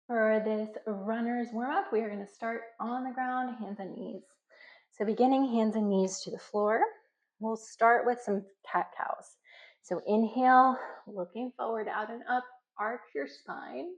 For this runner's warm-up, we are going to start on the ground, hands and knees. So beginning hands and knees to the floor, we'll start with some cat-cows. So inhale, looking forward, out and up, arch your spine.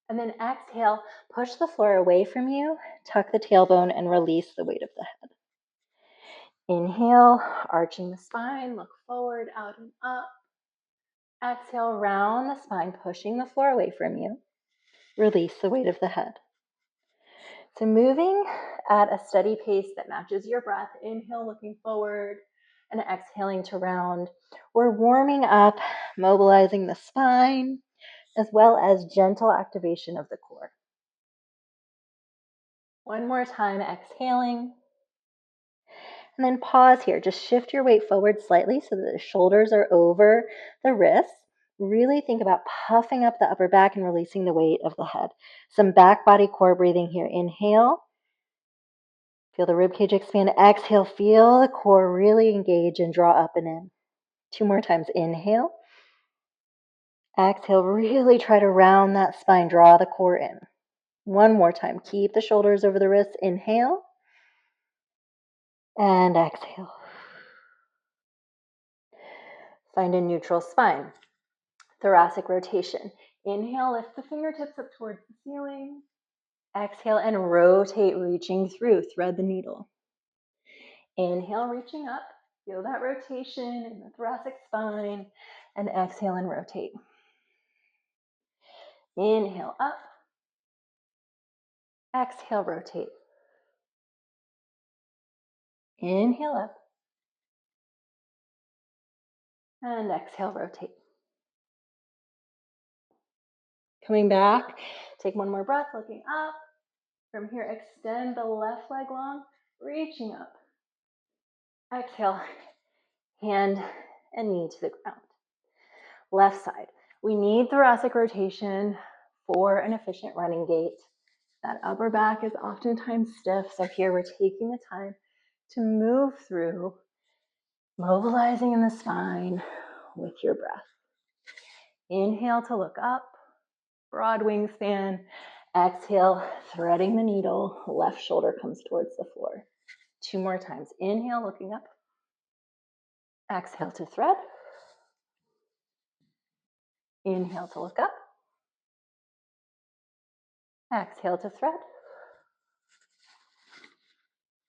And then exhale, push the floor away from you, tuck the tailbone, and release the weight of the head. Inhale, arching the spine, look forward, out and up. Exhale, round the spine, pushing the floor away from you. Release the weight of the head. So moving at a steady pace that matches your breath. Inhale, looking forward, and exhaling to round. We're warming up, mobilizing the spine, as well as gentle activation of the core. One more time, exhaling. And then pause here. Just shift your weight forward slightly so that the shoulders are over the wrists. Really think about puffing up the upper back and releasing the weight of the head. Some back body core breathing here. Inhale. Feel the ribcage expand. Exhale. Feel the core really engage and draw up and in. 2 more times. Inhale. Exhale. Really try to round that spine. Draw the core in. 1 more time. Keep the shoulders over the wrists. Inhale. And exhale. Find a neutral spine. Thoracic rotation. Inhale, lift the fingertips up towards the ceiling. Exhale and rotate, reaching through. Thread the needle. Inhale, reaching up. Feel that rotation in the thoracic spine. And exhale and rotate. Inhale, up. Exhale, rotate. Inhale, up. And exhale, rotate. Coming back, take 1 more breath, looking up. From here, extend the left leg long, reaching up. Exhale, hand and knee to the ground. Left side. We need thoracic rotation for an efficient running gait. That upper back is oftentimes stiff, so here we're taking the time to move through, mobilizing in the spine with your breath. Inhale to look up, broad wingspan. Exhale, threading the needle, left shoulder comes towards the floor. 2 more times. Inhale, looking up. Exhale to thread. Inhale to look up. Exhale to thread.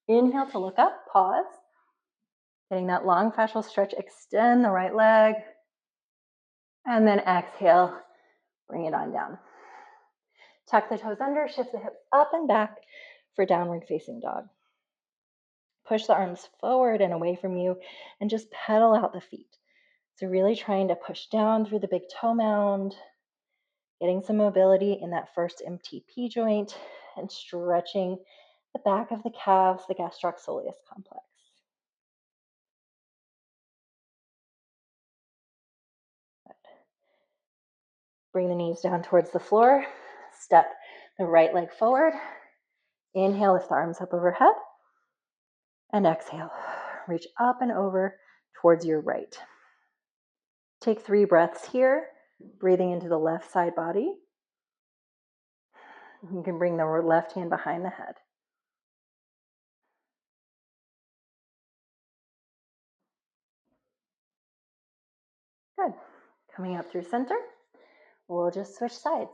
Inhale to look up, pause. Getting that long fascial stretch, extend the right leg. And then exhale, bring it on down. Tuck the toes under, shift the hips up and back for downward facing dog. Push the arms forward and away from you and just pedal out the feet. So really trying to push down through the big toe mound, getting some mobility in that first MTP joint and stretching the back of the calves, the gastroc-soleus complex. Bring the knees down towards the floor. Step the right leg forward. Inhale, lift the arms up overhead. And exhale, reach up and over towards your right. Take 3 breaths here, breathing into the left side body. You can bring the left hand behind the head. Good. Coming up through center, we'll just switch sides.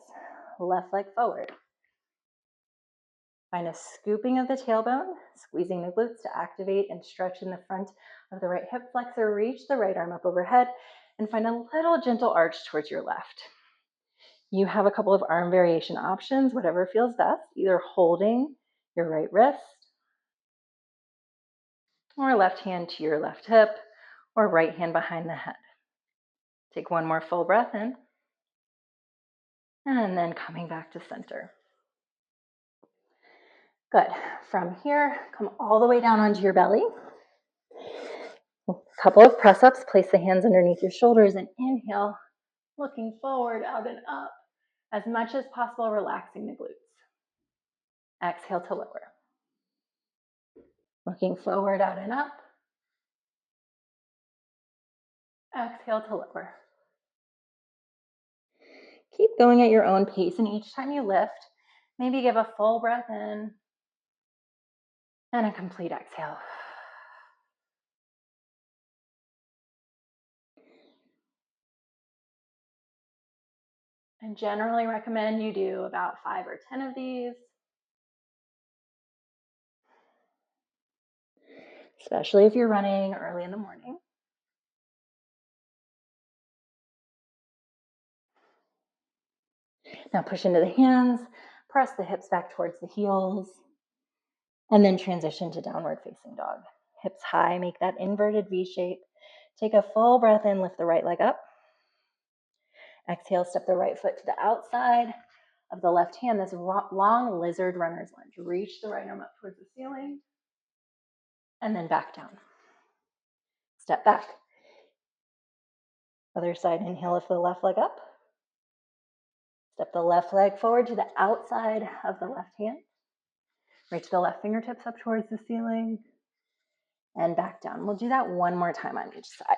Left leg forward. Find a scooping of the tailbone, squeezing the glutes to activate and stretch in the front of the right hip flexor. Reach the right arm up overhead and find a little gentle arch towards your left. You have a couple of arm variation options, whatever feels best, either holding your right wrist or left hand to your left hip or right hand behind the head. Take 1 more full breath in and then coming back to center. Good. From here, come all the way down onto your belly. A couple of press-ups. Place the hands underneath your shoulders and inhale, looking forward, out and up. As much as possible, relaxing the glutes. Exhale to lower. Looking forward, out and up. Exhale to lower. keep going at your own pace, and each time you lift, maybe give a full breath in and a complete exhale. I generally recommend you do about 5 or 10 of these, especially if you're running early in the morning. Now push into the hands, press the hips back towards the heels, and then transition to downward facing dog. Hips high, make that inverted V shape. Take a full breath in, lift the right leg up. Exhale, step the right foot to the outside of the left hand, this long lizard runner's lunge. Reach the right arm up towards the ceiling, and then back down. Step back. Other side, inhale, lift the left leg up. Step the left leg forward to the outside of the left hand. Reach the left fingertips up towards the ceiling and back down. We'll do that one more time on each side.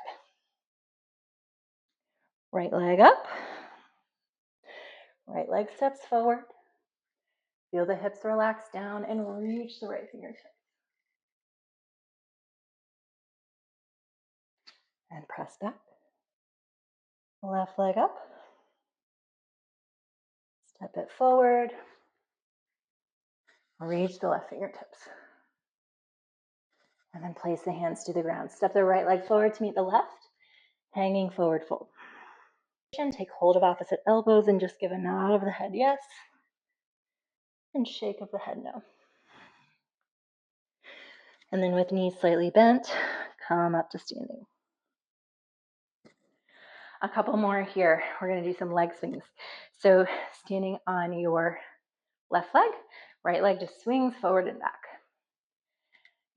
Right leg up. Right leg steps forward. Feel the hips relax down and reach the right fingertips. And press back. Left leg up. Step it forward. Reach the left fingertips. And then place the hands to the ground. Step the right leg forward to meet the left. Hanging forward fold. Take hold of opposite elbows and just give a nod of the head yes. And shake of the head no. And then with knees slightly bent, come up to standing. A couple more here. We're going to do some leg swings. So standing on your left leg, right leg just swings forward and back.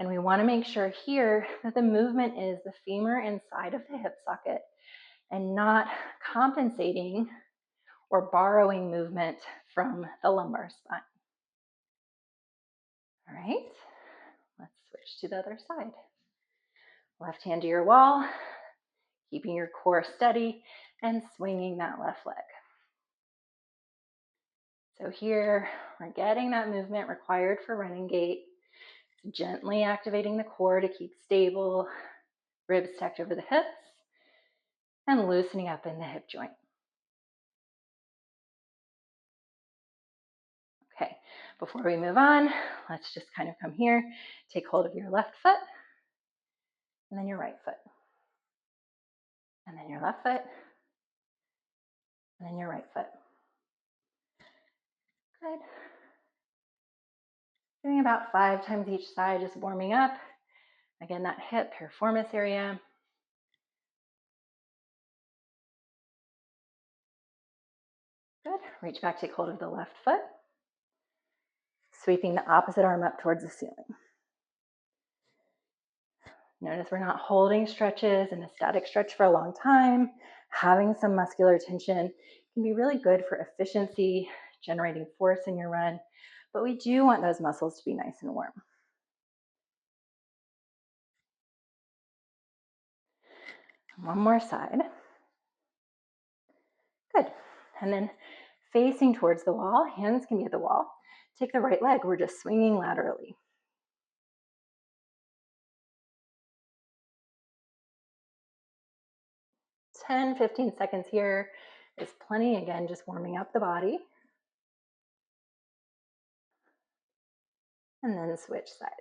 And we want to make sure here that the movement is the femur inside of the hip socket and not compensating or borrowing movement from the lumbar spine. All right, let's switch to the other side. Left hand to your wall, keeping your core steady and swinging that left leg. So here, we're getting that movement required for running gait, gently activating the core to keep stable, ribs tucked over the hips, and loosening up in the hip joint. Okay, before we move on, let's just kind of come here, take hold of your left foot, and then your right foot, and then your left foot, and then your right foot. Good. Doing about 5 times each side, just warming up. Again, that hip piriformis area. Good. Reach back, take hold of the left foot. Sweeping the opposite arm up towards the ceiling. Notice we're not holding stretches in a static stretch for a long time. Having some muscular tension can be really good for efficiency, generating force in your run, but we do want those muscles to be nice and warm. One more side. Good. And then facing towards the wall, hands can be at the wall. Take the right leg, we're just swinging laterally. 10, 15 seconds here is plenty. Again, just warming up the body. And then switch sides.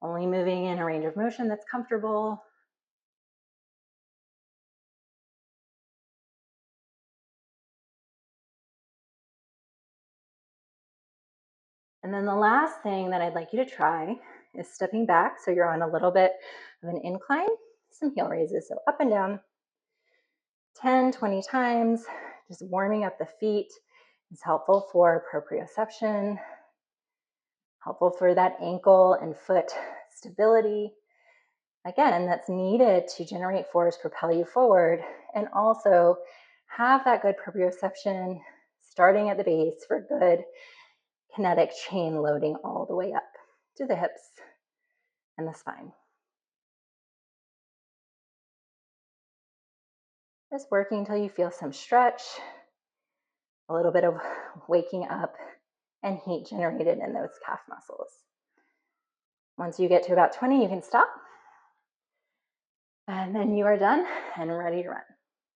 Only moving in a range of motion that's comfortable. And then the last thing that I'd like you to try is stepping back so you're on a little bit of an incline, some heel raises, so up and down 10, 20 times, just warming up the feet. It's helpful for proprioception, helpful for that ankle and foot stability. Again, that's needed to generate force, propel you forward, and also have that good proprioception starting at the base for good kinetic chain loading all the way up to the hips and the spine. Just working until you feel some stretch, a little bit of waking up and heat generated in those calf muscles. Once you get to about 20, you can stop. And then you are done and ready to run.